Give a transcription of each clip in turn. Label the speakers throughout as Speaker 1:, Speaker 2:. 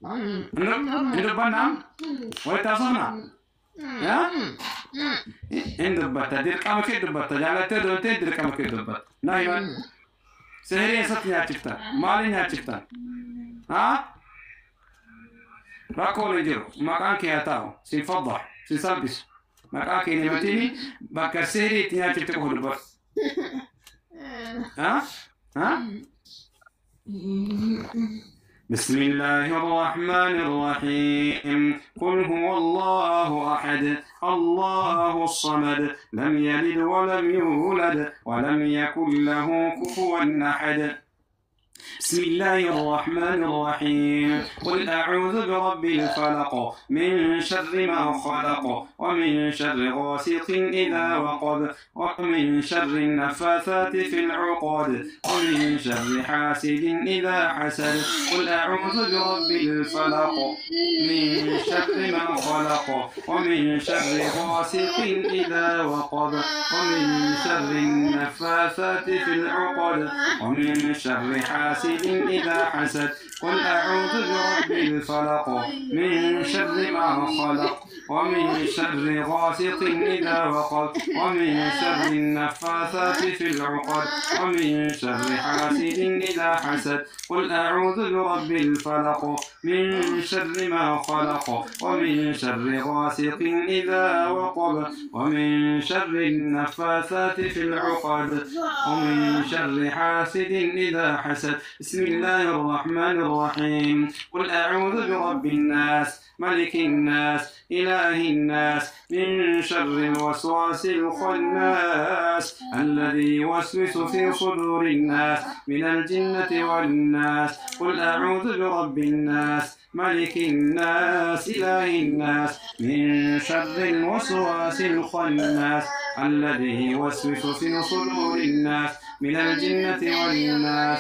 Speaker 1: عند بنام ويتصنع يا عند بتا دير كم كده بتا جالت تدري دير كم كده بتا نايم سهري ستني أشوفتا مالي أشوفتا ها راكول يجرو مكان كي أتاو سيفضح سيسبس مكان كي نمتيني بكر سهري تني أشوفتا كهول بس ها بسم الله الرحمن الرحيم قل هو الله أحد الله الصمد لم يلد ولم يولد ولم يكن له كفوا أحد بسم الله الرحمن الرحيم قل أعوذ برب الفلق من شر ما خلق ومن شر غاسق إذا وقب ومن شر النفاثات في العقد ومن شر حاسد إذا حسد قل أعوذ برب الفلق من شر ما خلق ومن شر غاسق إذا وقب ومن شر النفاثات في العقد ومن شر حاسد إذا حسد قل أعوذ برب الفلق من شر ما خلق ومن شر غاسق إذا وقب ومن شر النفاثات في العقد ومن شر حاسد إذا حسد قل أعوذ برب الفلق من شر ما خلق ومن شر غاسق إذا وقب ومن شر النفاثات في العقد ومن شر حاسد إذا حسد بسم الله الرحمن الرحيم قل أعوذ برب الناس ملك الناس إله الناس من شر الوسواس الخناس الذي يوسوس في صدور الناس من الجنة والناس قل أعوذ برب الناس ملك الناس إله الناس من شر الوسواس الخناس الذي يوسوس في صدور الناس من الجنة والناس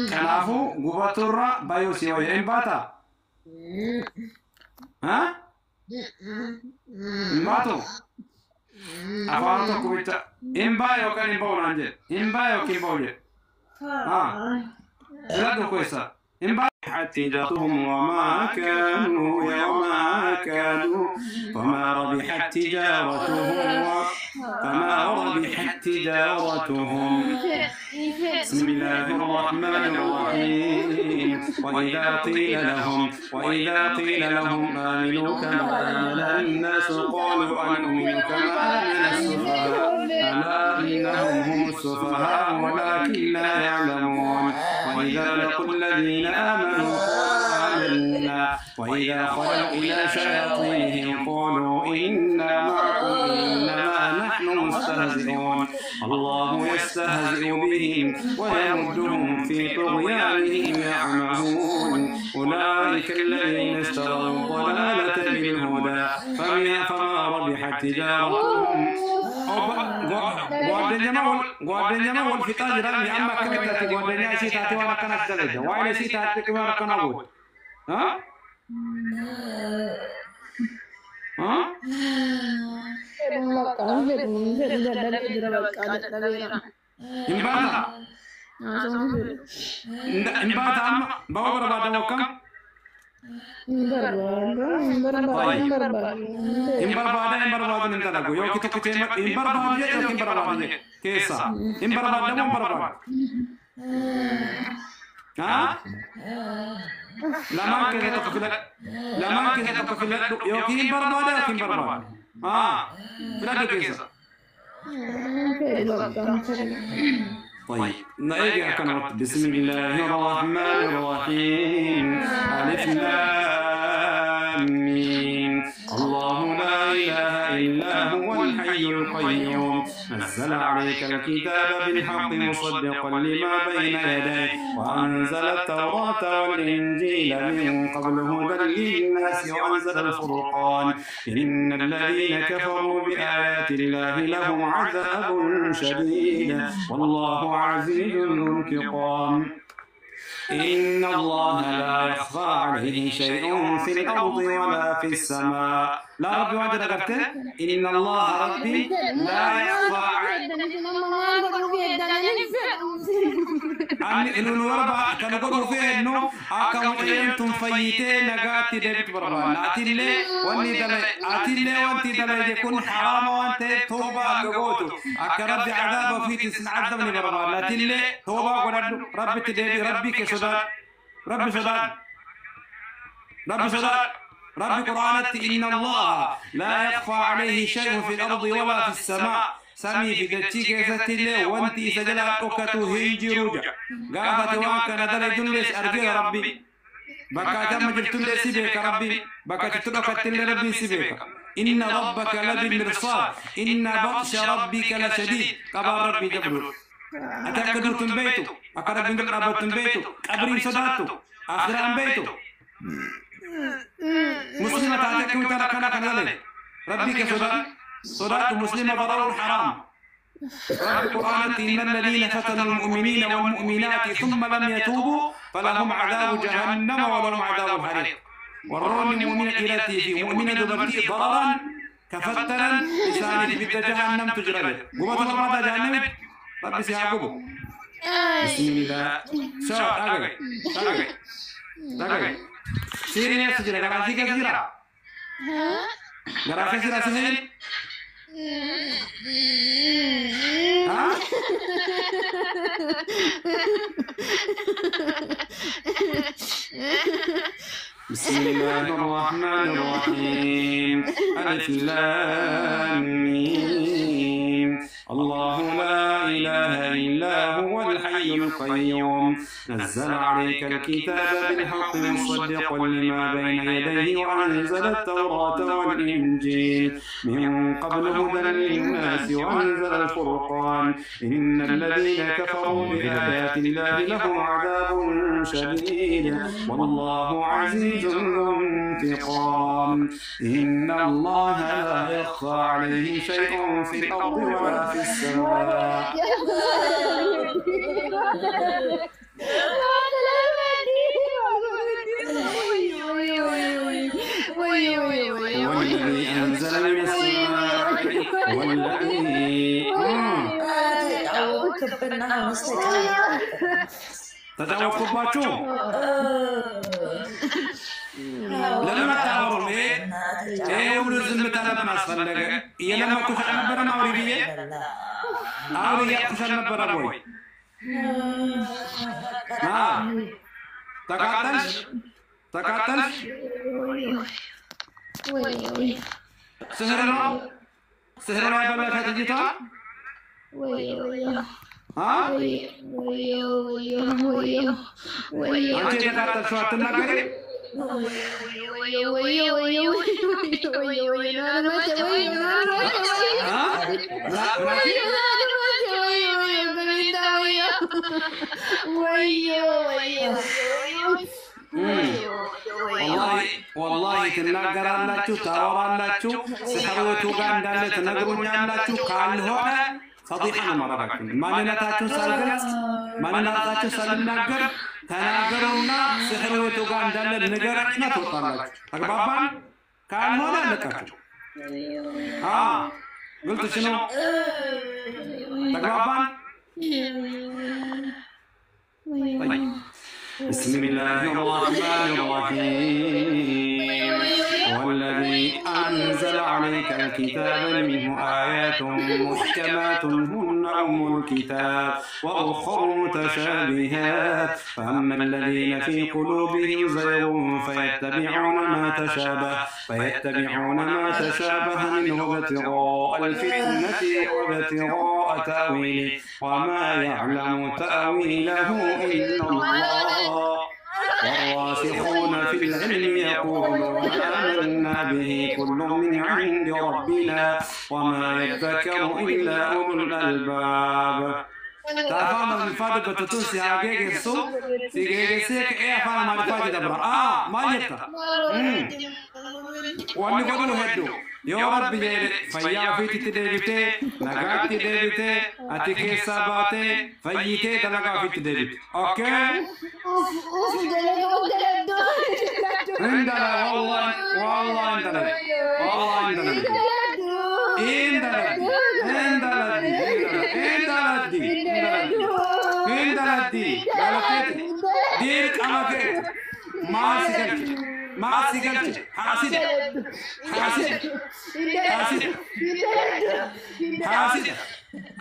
Speaker 1: كنافو غوباتورا بايوسي وي امباتا ها ماتو أفعلت كويتا إمبايو كان إمباو نانجل إمبايو كيمباوجي لا كويسا إمبايو حتى جاتهم وما كانوا فما ربحت تجارتهم بسم الله الرحمن الرحيم وإذا قيل لهم آمنوا كما آمن الناس قالوا أنؤمن كما آمن السفهاء ألا إنهم هم السفهاء ولكن لا يعلمون وإذا لقوا الذين آمنوا آمنا وإذا خلوا إلى شياطينهم قالوا إنا معكم إنما نحن مستهزئون الله يستهزئ بهم ويمدهم في طغيانهم يعمهون أولئك الذين اشتروا الضلالة بالهدى فما ربحت تجارتهم غوادنيا والفتاة جرام يأما كمتة غوادنيا سيتاتي وانا كانت دلجة وعلى سيتاتي كما ركنا بود ها إمباتا باو بربادا وكم إمبربادا ننتلا جو يو كتو كتير إمبربادا يو كإمبربادا كيسا إمبربادا إمبربادا ها لما كده تكفل يو كإمبربادا كإمبربادا فلا كيسا طيب نأجي كنوت بسم الله الرحمن الرحيم ألف لام ميم الله لا إله إلا هو الحي القيوم نزل عليك الكتاب بالحق مصدقا لما بين يديه وأنزل التوراة والإنجيل من قبل هدى للناس وأنزل الفرقان إن الذين كفروا بآيات الله لهم عذاب شديد والله عزيز ذو انتقام إن الله لا يخفى عليه شيء في الأرض ولا في السماء. لا ربي وعد لقبته إن الله ربي لا يخفى عليه. إنه وربا كانوا قالوا فيه إنه أكمل أنتم فيتين نقاتي دبت بربان أتيلي واني دلي أتيلي وانتي دلي يكون حرام وانت توبة قوتو أكرب عذاب في تسن عذبني بربان أتيلي توبة قرد ربي تدبي ربي كسودان ربي سودان ربي سودان ربي قرآنت إن الله لا يخفى عليه شيء في الأرض ولا في السماء. سامي في دتشيك ستيلي وانتي سجلا أوكتو هيجي روجا قافت وانك ندل دلس أرجي ربي بكا تم جبتل سيبك ربي بكا تتركت ربي سيبك إن ربك لبالمرصاد إن بطش ربك لشديد قبل ربي جبل أتأكدوا تنبيتوا أقرب من قرابة تنبيتوا أبرين صداتوا أخران بيتوا مسلمة تعتقد تركنا كذلك ربي كصدات صلاة مسلمة ضرر حرام. رب القرآن إن الذين فتنوا المؤمنين والمؤمنات ثم لم يتوبوا فلهم عذاب جهنم ولهم عذاب الحريق. والرون المؤمنة التي في مؤمنة دبرتي ضررا كفتنا لسان في جهنم تجرد. قوة الله جهنم رب سيعقبه. بسم الله. شو أجي أجي أجي. سيرين سجرة كذا سجرة. غرافة سجرة سهل. ها؟ بسم الله الرحمن الرحيم. ألف لام ميم. الله لا إله إلا هو الحي القيوم نزل عليك الكتاب بالحق مصدقا لما بين يديه وأنزل التوراة والإنجيل من قبل هدى للناس وأنزل الفرقان إن الذين كفروا بآيات الله لهم عذاب شديد والله عزيز ذو انتقام. إن الله لا يخفى عليه شيء في الأرض ولا في السماء. والذي أنزل من السماء والذي تجاوز كوباتشو لما تعبروا إيه ولزم تلا ما أصفلك يلما كشان برا موريبية أوريا كشان برا بوي تكاتلش سهرنا بلا كاتجيتا ها أنت تكاتل شو أتناكري والله تناقر አላችሁ ታወራላችሁ ስሐወቱ ጋር እንዳለ ትነግሩኛላችሁ ካልሆነ ፈዲሐ ነው ማረጋችሁ ማንነታችሁ ሳልናገር ተናገሩና ስሐወቱ ጋር እንዳለ ንገሩኝና ትወጣላችሁ ተግባባን ካልሆነ አለቃችሁ قلت شنو تግባባን طيب بسم الله الرحمن الرحيم والذي أنزل عليك الكتاب منه آيات محكمات هن أم الكتاب وأخر متشابهات فأما الذين في قلوبهم زيغ فيتبعون ما تشابه منه ابتغاء الفتنة وابتغاء تأويله وما يعلم تأويله إلا الله والراسخون في العلم يقولون آمنا به كل من عند ربنا وما يذكر إلا أولو الألباب. تعرفون الفاضل بتتوسي عجيج السوق سيجيج سيك إيه فانا ما الفاضل دبر ما يبتا وأني قبله هدو يا رب فيا في تدريبته نقعت تدريبته أتيك سباتة فيته تلقى في تدريبته أوكي عندنا والله عندنا ديرك أماكن ما سجلت حاسد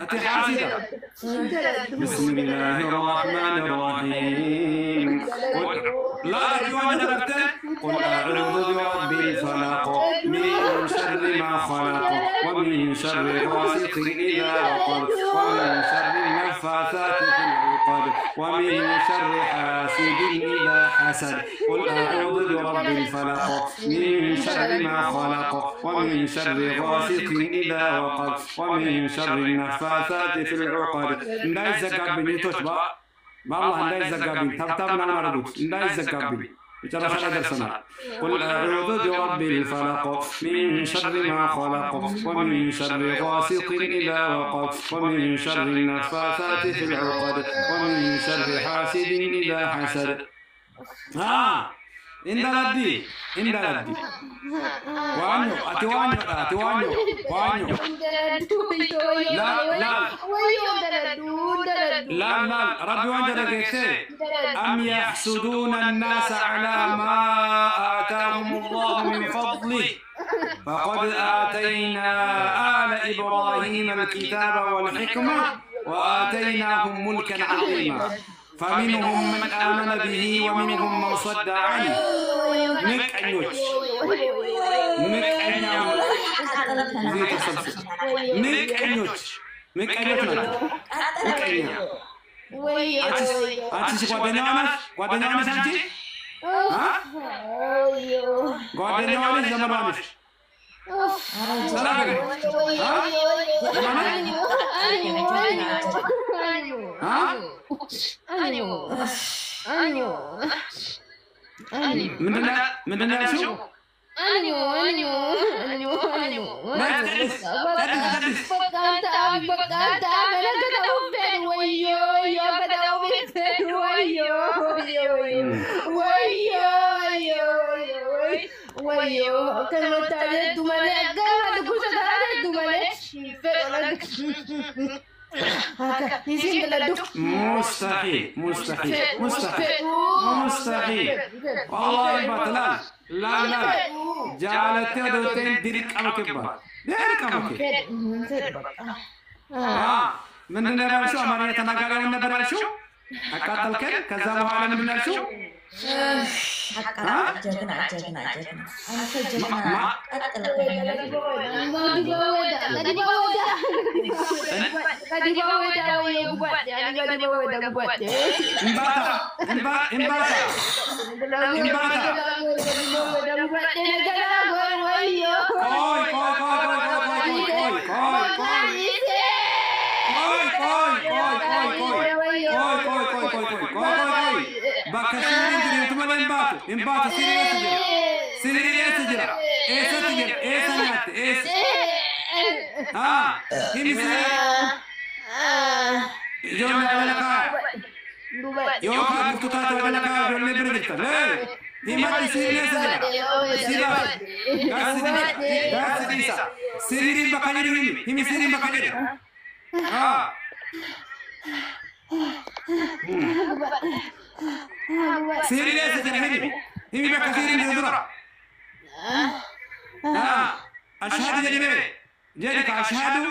Speaker 1: أتي حاسدة بسم الله الرحمن الرحيم لا أرجو دربت قل أعوذ برب الفلق من شر ما خلق ومن شر غاسق إذا وقب ومن شر النفاثات في العقد ومن شر حاسد إذا حسد قل أعوذ برب الفلق من شر ما خلق ومن شر غاسق إذا وقب ومن شر النفاثات في العقد لا يزكى بني تشبع والله لا يزكى بني تبتبنا مربوط لا يزكى بني قل أعوذ برب الفلق من شر ما خلق ومن شر غاسق إذا وقب ومن شر النفاثات في العقد ومن شر حاسد إذا حسد إن ردي وانيو لا ربي وانجا أم يحسدون الناس على ما آتاهم الله من فضله فقد آتينا آل إبراهيم الكتاب والحكمة وآتيناهم ملكا عظيما فمنهم من آمن به ومنهم من صد عنه من شو؟ مستحيل والله بطلان لا جعلت يدوتين ديرك أمكبا من نرشو أمانية تناقل من نبرشو أكاتل كذا وعلى من نرشو جاكنا Imbato, Siriya Sijira, Esa, Himisi, John Alaka, Yoka, Tutata Alaka, John Liberta, Himati Siriya Sijira, Gassidisa, Siri Bakari, Himisi Bakari. Siriya Sijira, Himi Bakari Dura. أشهد جدك أشهد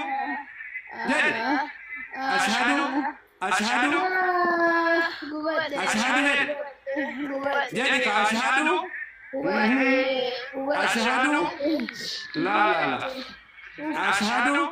Speaker 1: جدك أشهد لا أشهد